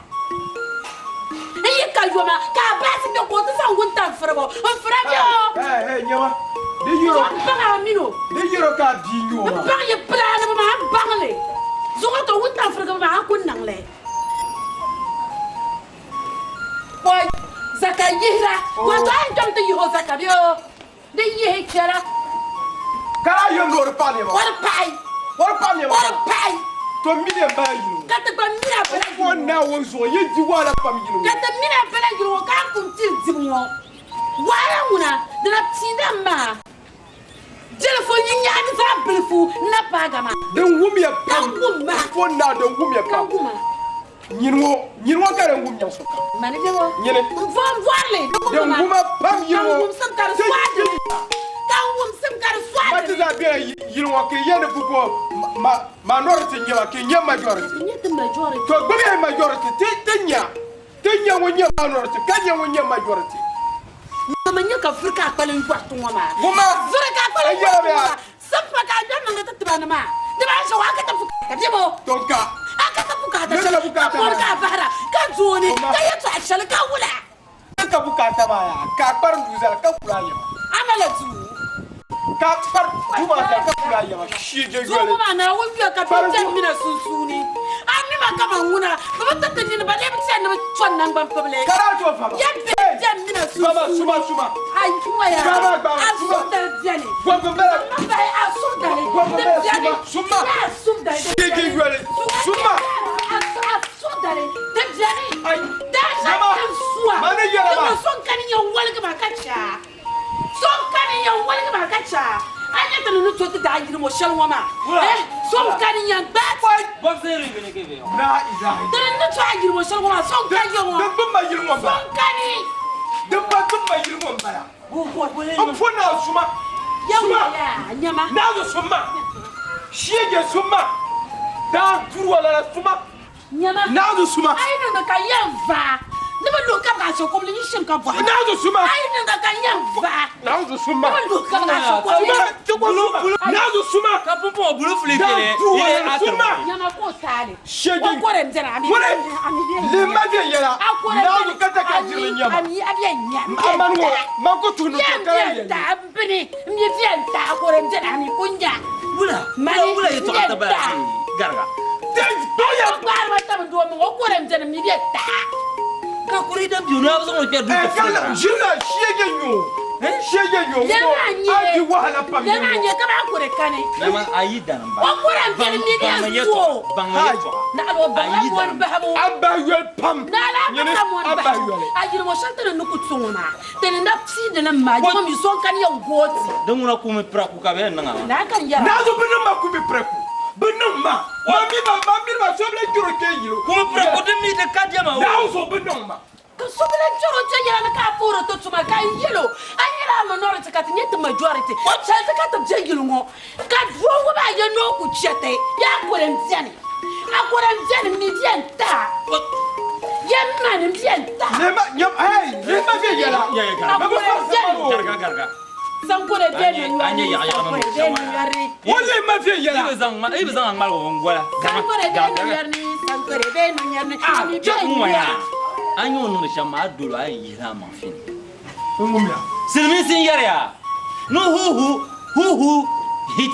Yi ka yoma ka ba su ke ko ta san wontan frabo. On frabio. Hey, nyama. De yoro. Ba mino. De yoro ka di nyoma. Ba ye plan ma bangle. Zongo to wontan frabo ma kun nangle. Boy, zaka yihra. Wato an jom te yiho zaka bio. De yihe kera. Kara yondo ro pa ne ma. War pai. War pai. To mi de ba yiro. Kata ba mira bela Ko na wo zo ye di wala pam yiro. Kata mira bela yiro ka kun til dibnyo. Wala muna de la tinda ma. Telefone nya ni fa bilfu na paga ma. De wumi ya pam. Wuma. Fo na de wumi ya pam. Wuma. Nyinwo kare wumi ya so. Mane dewo. Nyene. Vom voile. De wuma pam yiro. Wum sam kar swade. Kan wum sam kar swade. Mati za be yiro ke yene pupo minority nyama ke nya majority. Nyete majority. To gbe majority tenya wonya minority kanya wonya majority. Manya ka Afrika pale ngwatu ngoma. Wuma Afrika pale ngwatu ngoma. Sampa ka jana ngata tibana ma. Tibana so aka tafuka. Kadibo. Tonka. Aka tafuka. Naka bukata. Ka bahara. Ka zoni. Ka yeto achale ka wula. Naka bukata ma ya. Ka par nduzala ka kulaya. Amala tu. Ka par duma ka kulaya ma. Shije Zo gole. ma na wonbi ka pete mina sunsuni. Ami ma kama nguna. Baba tata ni ba lebi tsa na chon nan ban public. Kara to fa. Ya pete mina sunsuni. Baba suma. Ai kuma ya. Baba Asunda diani. Gwagwa bela. Baba asunda le. Gwagwa bela suma. Asunda le. Shije gole. Suma. Asunda le. Diani. Ai. Daja kan suwa. Mane yara ba. Son kan ya walga ma kacha. Son kan ya walga ma kacha. Anya tanu no to da yiri mo shalwa ma. Son kan ya ba. Boxer ibn kebe. Na ilahi. Tanu no to yiri mo shalwa ma. Son kan ya mo. Dabba ma yiri mo ba. Son kan ni. Dabba ma yiri mo ba. Wo. Am fona suma. Yawa ya nyama. Na zo suma. Shije suma. Da turu wala suma. Nyama. Na zo suma. Ai no ka yan va. Never look at us, so combination come for. Now the Suma. I never can young back. Now the Suma. Never look at us, so Now the Suma. Kapupo bulu fili Now kele. the Ile Suma. Yamako Tali. Shaking. What for him, then I mean, Le Mavia Yara. Now the Kataka Jillian. Amano, Mako to no Company, Mienta, for him, then I mean, Kunya. bula. Bula itu kata bahasa garga. Thanks. Kakuri dan biuna apa semua dia duduk. Kala jila shegenyo. Shegenyo. Aji wahala pam. Jangan kama akure kane. Nama ayi dan ba. Wakure mpere media so. Bangayeto. Na alo bangamon bahamu. Aba yel pam. Na la bangamon bahamu. Ajiro mo shantana nukutsungona. Tene na psi de na maji mo mi son kan ya ngoti. Dan muna kuma pra ku ka be nan ga. Na kan ya. Na zo bena ma kubi preku. Bena ma. Mami ba so ble juro ke yiro. Kuma pra ku de mi de kadya ma. Na zo bena ma. Subila joro jaya na ka puro to tuma ka yelo. Anyira minority ka tinye majority. What chance ka to jayelo ngo. Ka dro wo ba ye no ku chete. Ya kwere mtiani. Akwere mtiani mi dienta. Ye man mtienta. Lema nyam hey, lema vie yela. Garga garga. Sankore de no. Anya ya ya ma. Wole ma vie yela. Ibe zang mal ko ngola. Sankore de no yarni. Sankore de no yarni. Ami Je be mo ya. ya. Anyo no shama dolo ay yira ma fin. Ngumya. Silmi sin yara. No who hit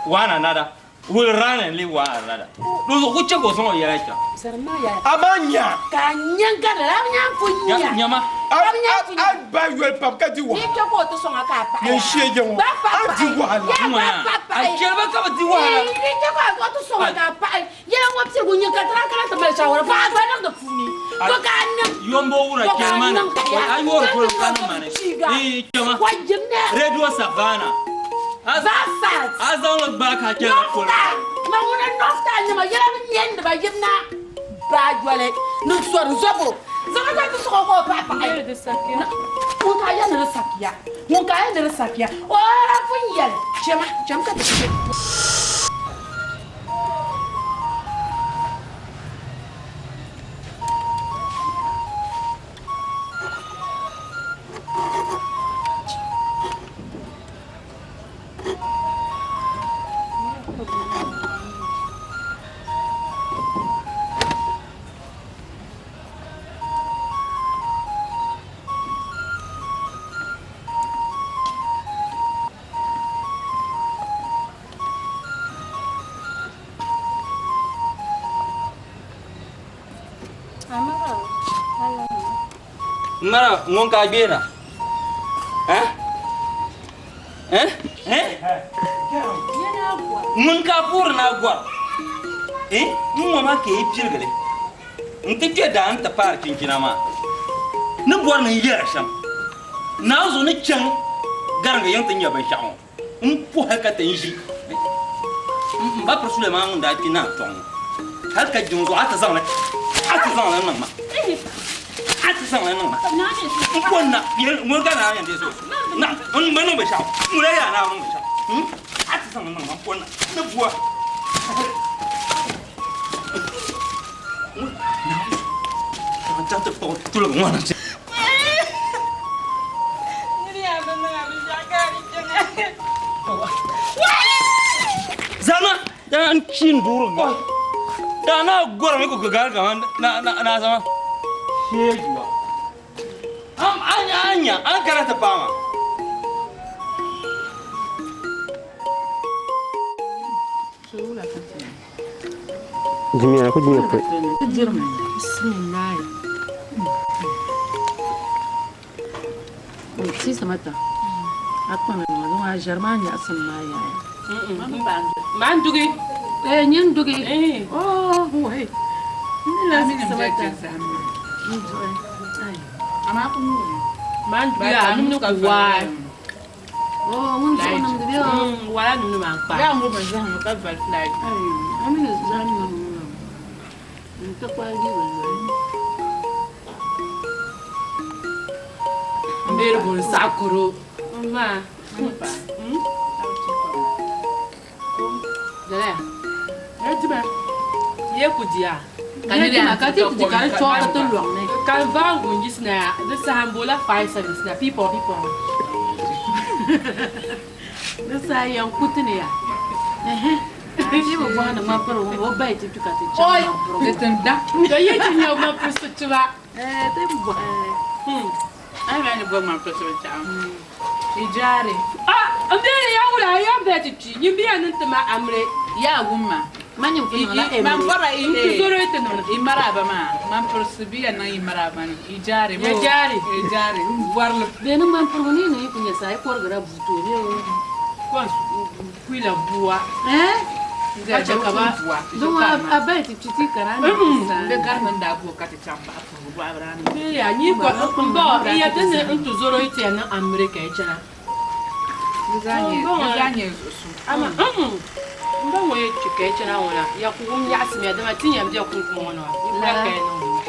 one another will run and live one another. No ko che ko so yara cha. Sarma ya. Amanya. Ka nyanga da nya funya. Nyama. An ba yel pam ka di wa. Ni ke ko to so aka pa. Ye shege wo. An di wahala. Ay kelba ka di wahala. Ni ke ko to so aka pa. Ye wa pse gunya ka tra kala ta ba shawara ba ba na da funi. Ko ka nan. Yombo wura kelman. Ay wor ko kan mane. Chama. Wa jinna. Radio Savana. Azasat. Azon ba ka kelba ko. Ma wona nofta nyama yela ni nyende ba jinna. Ba jwale nu sor zobo. Zaka ta ko ko papa. Ele de sakia. Mun ka ya na sakia. Mun ka ya na sakia. Ora funyel. Chama ka ta. Mara ngon ka bena. Ngon ka pur na gwa. Ngon ma ke pirgale. Nti ke da anta par kinkina ma. Ni bor na yera sham. Na zo ni chan garanga yanta nya ban sham. Po haka tan shi. Ba pro Suleiman da kina ton. Har ka jungo ata zama nan ma. Ati sang lang ma. Kon na, mo ga na yan deso. Na, on mo no be sha. Mo la ya na mo be sha. Ati sang lang ma kon na. Na bua. Na. Cha ta to tu lo mo na. Ni ya na na bi jakari jene. Zama dan chin duru. Da na gora me ko ga na sama. Shejuwa. Anya, an karata fama. Jimmy, aku Jimmy apa? Bismillah. Si sama ta. Aku na ngalo nga Germania asan na ya. Mandugi. Nyen dugi. Oh, hey. Nila sama ta. Ama aku Mandugi anu no kwa. Oh, mun so nam de bio. Wala nu ma pa. ya ngo banza ngo ka val flag. Ami na zani na mo. Nta kwa gi wala. Mbere bon sakuro. Ma. Dala. Etiba. Ye kudia. ka ti ti ka cho ka to luang ne Kan vang gungis na the sambola 5 service na people. da sa yan kutune ya ni ba ba na ma pro wo ba ti tu ka ti cha Oi, detenda. Da yake ne ma fusu tuba. te bu Ai vai no goma pra você tchau. Ijare. Ah, ambere ya wula ya beti ci. Yin biya nan tuma amre. Ya gumma. manya fu na e Man fara In ile. zoro ite non. Imaraba ma. Man persebiya na imaraba na. Ijare. Ya jare. Ijare. Warlo. be nan man pro ni ne ku ne sai ko gara bu to ne Kwan kuila buwa. Ya Acha ba. don a ba ti ti kara ne Da garman da ko kati chamba. Ba brani. Be ya ni kwa mbo iya tene ntu zoro ite na amre ka echana. Zanye su. Ama mbo mo ye chike echana wala. Ya ku gum ya asmi adama tinya mbi ku ku mono. Ibra ka no.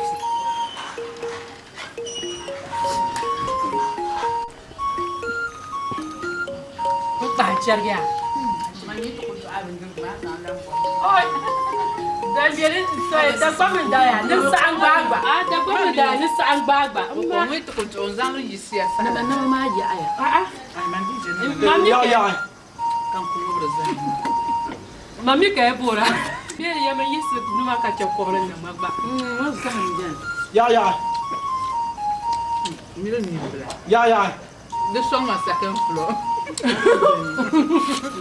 Ba charga. Oi. Da biere sai da kwamin da ya ni sa an gbagba. Ah da kwamin da ni sa an gbagba. Ko mo to ko zanu yisi asa. na na ma ji aya Ah ah. Ai man dije ne. Mami Ya. Kan ku lura zani. Mami ka ebora. Biere ya man yisu numa ka che kobran na magba. ma za mi jan Ya. Mira ni bla. Ya. De son ma second floor.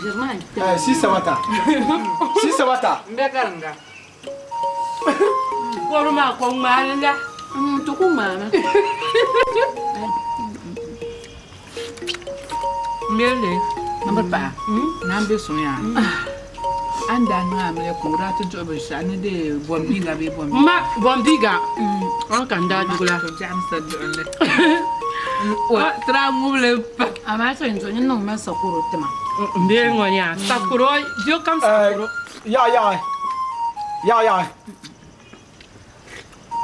german Si sabata. Si sabata. Mbe karanga. Ko ma ko ngala. to ku ma na Mele. Number pa. Nambe sonya. Anda na mele ko ratu jo be shani de bombi ga be bombi. Ma bombiga. On kan da dugula. To jam sa jonle. O tra mule pa. ama so nzo ni no ma sakuro tema Mbe ngonya. Sakuro dio kam sakuro. Ya.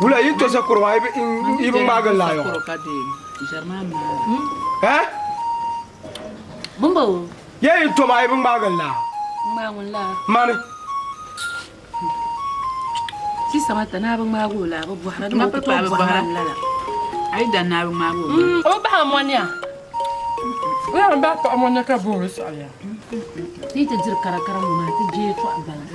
Wula yin to sa kurwa ibi magan la yo. Ko ka de. German ma. Eh? bumbo Ye yin to ma ibi magan la. ma mun la Mani. si sama ta na ban ma go la bu har Ma ma pa to pa bu ba. har la Ai da na ma go. O ba monya. Wa ba ko monya ka bo so ya. ni ta jir kara kara mu ma ta je to abala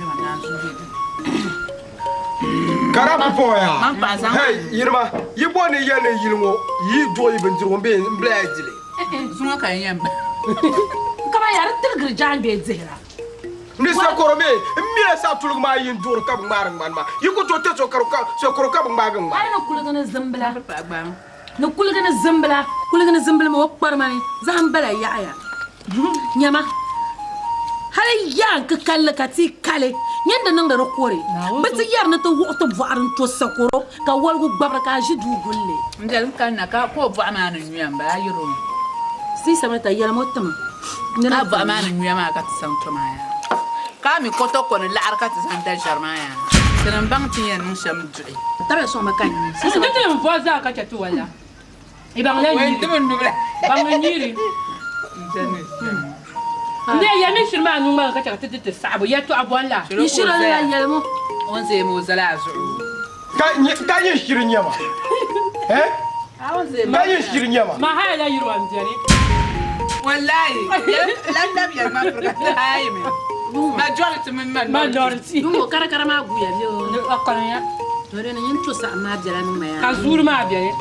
Karapu poya. Man pa zan. Hey, yirma. Yibo ni yene yilmo. Yi do yi benjiro mbe mbla jile. Zuma ka yamba. kama yar tilgir jan be zehra Ni sa korome, mire sa tulug ma yin dur ka mar man ma. Yiko to te so karuka, so karuka magan ma. ai na kula gana zambala Pa ba. na kula gana zambala ma wakkar mani zan bala ya nyama hal yan ka kalla ka ti kale yanda nan da rokore bata yar na ta wuta buarin to sakoro ka walgu gbabra ka ji du gulle Ndel kan na ka ko bu amana nyamba ayiro. si sama ta yar motama Na bu amana nyamba ka tsan to maya. Ka mi koto ko ni la'ar ka tsan ta sharmaya. Sanan bang tiyan mun sham du'i. tabe so makan si sama Tete mvo za ka chatu wala. Ibang la Wen yiri. tumun dubla. Bang yiri. Jani. Ne ya mi shirma nu ma ka chaka tete sabo ya to abwan la. ni shira la yar mo On se mo zala zu. Ka yin shirin yama. Eh? On se Ka yin shirin yama. Ma ha la yiri wan jani. wallahi. Lan da biya ma furka hayi me. Ma jwala tumun man. Ma lorti. dum kara kara ma guya yo Ne akon ya. dore na yin to sa ma jara nu ma Ka ya zuru ma biya.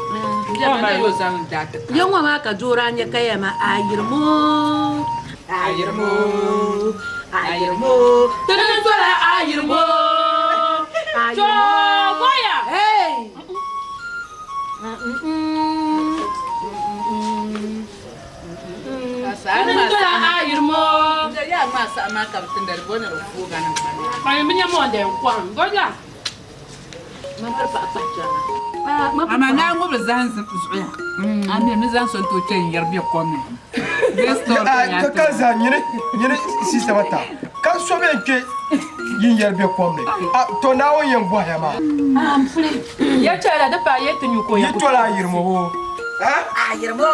Ja ma yo zan da ta. yanwa ma ka jora nya kaya ma ayirmo Tete tola ayirmo. Cho boya. hey Asa Tete tola ayirmo. ya ma sa ma ka tindar bonar fu ganan kan. Ay mi nya mo de kwan. Boya. ma farfa a jara Ama na ngobe zan zuya. Ami mi zan son to chen yarbi ko me. Gestor Ka ka za nyine si sabata. Ka so be ke yin yarbe komne. To na won yin bo ya ma. Ya chala da pa yetu nyuko ya. Yi to la yirmo wo. Ha? ayirmo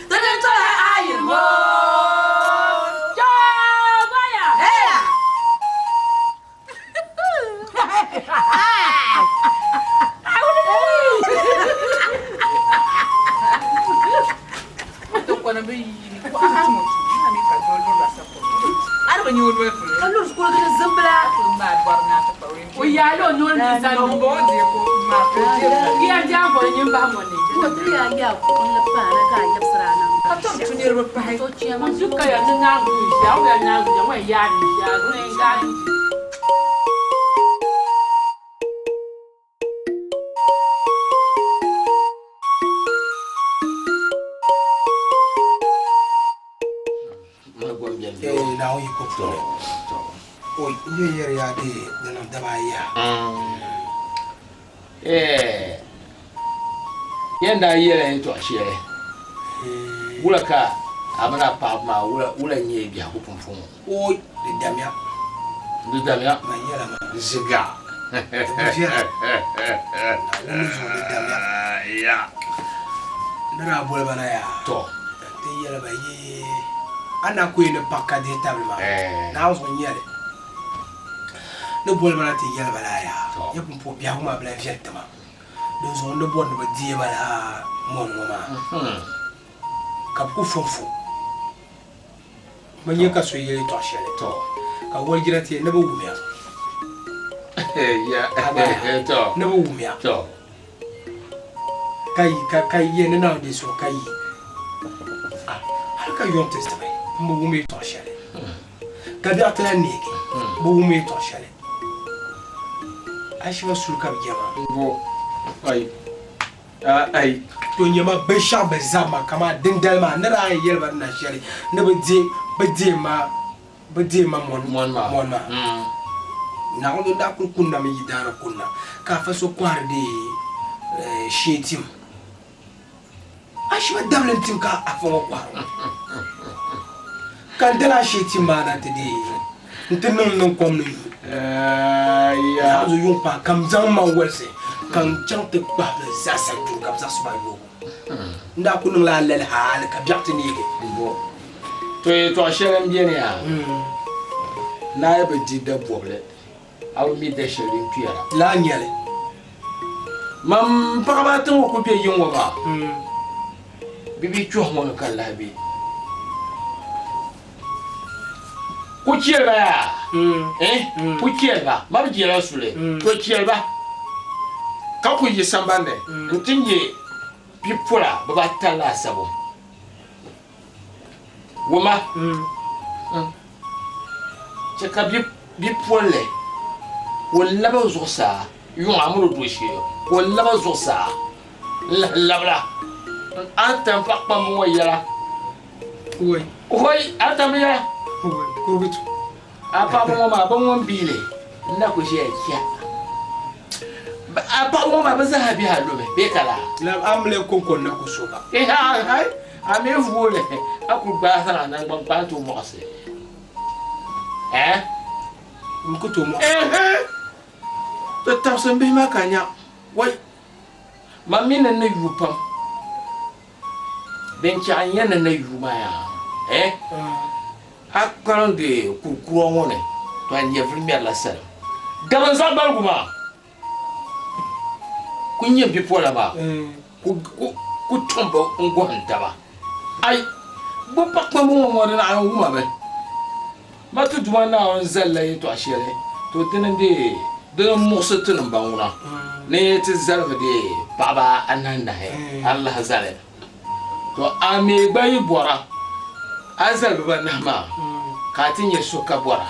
tana tola ayirmo Cho boya. ko nyul we fu Ka lur skul ka zambla. ma barna ta pa wen O ya lo nyol ni zan. no bo de ko ma ko je Ki ya jam ko nyim ba mo ni. Ko tri ya ya ko on la pa na ka yap srana. ka to tunir ba pa To chiya ma Duka ya na ngu ya ya na ngu ya wa ya ni ya ne ga ni. na o yi ko to o ye yer ya de na daba ya yanda yele to ashe wula ka amana pa ma wula nye bi ko funfun o de damia du damia ma yela ma ziga jera na ni zo de damia ya ndara bol bana ya to te yela ba ye ana ko ile pakka de tablement na zo nyele ne bol bana te yela bala ya ye pum bia huma bla directement don zo ndo bon ba die bala mon mama kap ku fonfo manye ka so yele to shele to ka wol jirati ne ba wumya ya to ne ba wumya to kai ye ne na de so kai har ka yon testament mo wumi to shele ka da ta nege mo wumi to shele ashi wa sul ka jama bo ai to nyama be sha be zama kama dindal ma na ra yel ba na shele ne ba de ma mon ma na on da kun kunna mi dara kunna ka fa so kwar de shetim ashi ba damlen tim ka afo kwar kan dala shetim ma na te de ntenon non kom no ya zo yon pa kam zam ma wese kan chante ba de zasa tu kam za suba yo nda kunun la lel hal ka biati ni ge bo to ashere mbiene ya na ya be di da boble aw mi de shere piara la nyele mam pagaba tan ko be yingo ba bibi chu mo kan labi ku ciyar ba ya ku ciyar ba ma bi jira sule to ciyar ba ka ku yi sambande ntinje bi pula ba ba tala sabo woma ce ka bi pole wala ba zo sa yon amuru do shi wala ba zo sa la an tan pa pa mo yara oi an tan yara ko bitu apa mo ma ba mo bile na ko je kia apa mo ma ba za bi ha lo be kala la amle kon na ko soba hai ame vole aku ba sa na ngban pa to mo se mkuto mo to ta so be ma kanya wai mami na na yupam ben cha anya na yuma ya akaran de kurkuro ngone to anye premier la sel gaban sa balguma kunye bi pola ba ku tombo ngwanta ba ai bo pakma mo mo na nguma be matu duma na on zalla to ashere to tenende de mosetu nan banguna ne ti zalfa de baba ananda he Allah zale to ame gbayi bora azal baba nama ka tinye so ka bora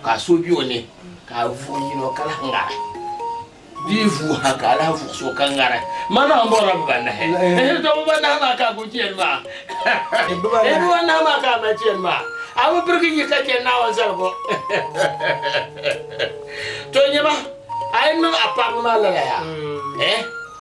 ka so bi oni ka vu yino kala ngara bi vu ha kala vu so ka ngara mana bora baba na he to baba nama ka go chen ma baba nama ka ma chen ma awu pergi ka chen na on zalbo to nyama ay no appartement la ya